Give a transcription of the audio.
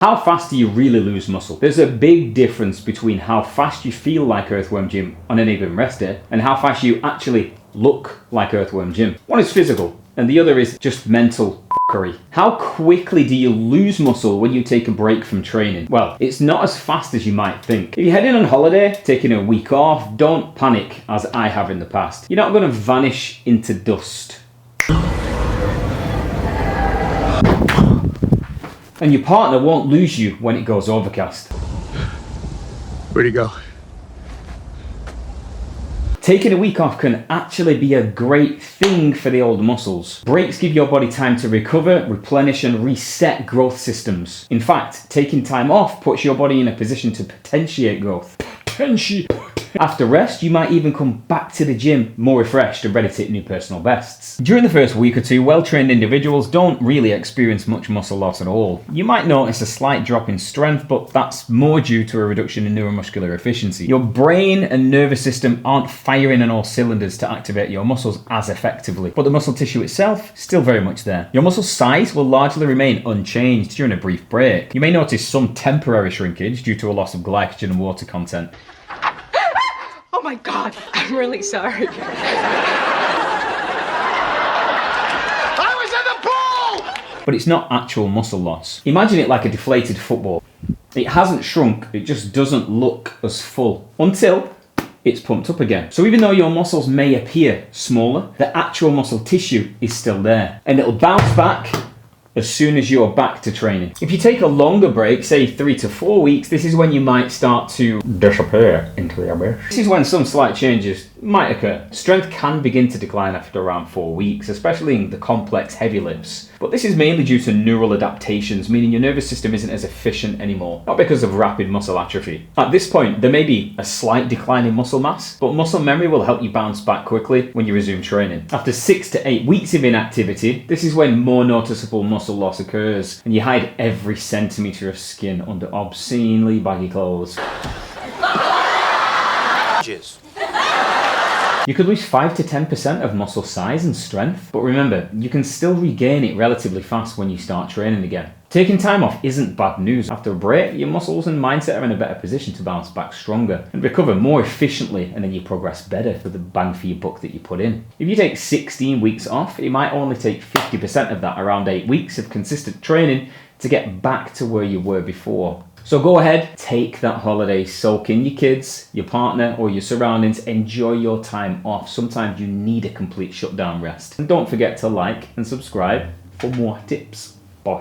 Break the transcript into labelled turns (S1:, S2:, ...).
S1: How fast do you really lose muscle? There's a big difference between how fast you feel like Earthworm Jim on an even rest day and how fast you actually look like Earthworm Jim. One is physical and the other is just mental f***ery. How quickly do you lose muscle when you take a break from training? Well, it's not as fast as you might think. If you're heading on holiday, taking a week off, don't panic as I have in the past. You're not going to vanish into dust. And your partner won't lose you when it goes overcast.
S2: Where'd he go?
S1: Taking a week off can actually be a great thing for the old muscles. Breaks give your body time to recover, replenish and reset growth systems. In fact, taking time off puts your body in a position to potentiate growth. After rest, you might even come back to the gym more refreshed and ready to hit new personal bests. During the first week or two, well-trained individuals don't really experience much muscle loss at all. You might notice a slight drop in strength, but that's more due to a reduction in neuromuscular efficiency. Your brain and nervous system aren't firing on all cylinders to activate your muscles as effectively, but the muscle tissue itself is still very much there. Your muscle size will largely remain unchanged during a brief break. You may notice some temporary shrinkage due to a loss of glycogen and water content.
S3: Oh my God, I'm really sorry.
S2: I was in the pool!
S1: But it's not actual muscle loss. Imagine it like a deflated football. It hasn't shrunk, it just doesn't look as full until it's pumped up again. So even though your muscles may appear smaller, the actual muscle tissue is still there. And it'll bounce back as soon as you're back to training. If you take a longer break, say 3 to 4 weeks, this is when you might start to disappear into the abyss. This is when some slight changes might occur. Strength can begin to decline after around 4 weeks, especially in the complex heavy lifts. But this is mainly due to neural adaptations, meaning your nervous system isn't as efficient anymore, not because of rapid muscle atrophy. At this point, there may be a slight decline in muscle mass, but muscle memory will help you bounce back quickly when you resume training. After 6 to 8 weeks of inactivity, this is when more noticeable muscle loss occurs, and you hide every centimetre of skin under obscenely baggy clothes. You could lose 5 to 10% of muscle size and strength, but remember, you can still regain it relatively fast when you start training again. Taking time off isn't bad news. After a break, your muscles and mindset are in a better position to bounce back stronger and recover more efficiently, and then you progress better for the bang for your buck that you put in. If you take 16 weeks off, it might only take 50% of that, around 8 weeks of consistent training, to get back to where you were before. So go ahead, take that holiday, soak in your kids, your partner, or your surroundings, enjoy your time off. Sometimes you need a complete shutdown rest. And don't forget to like and subscribe for more tips. Bosh.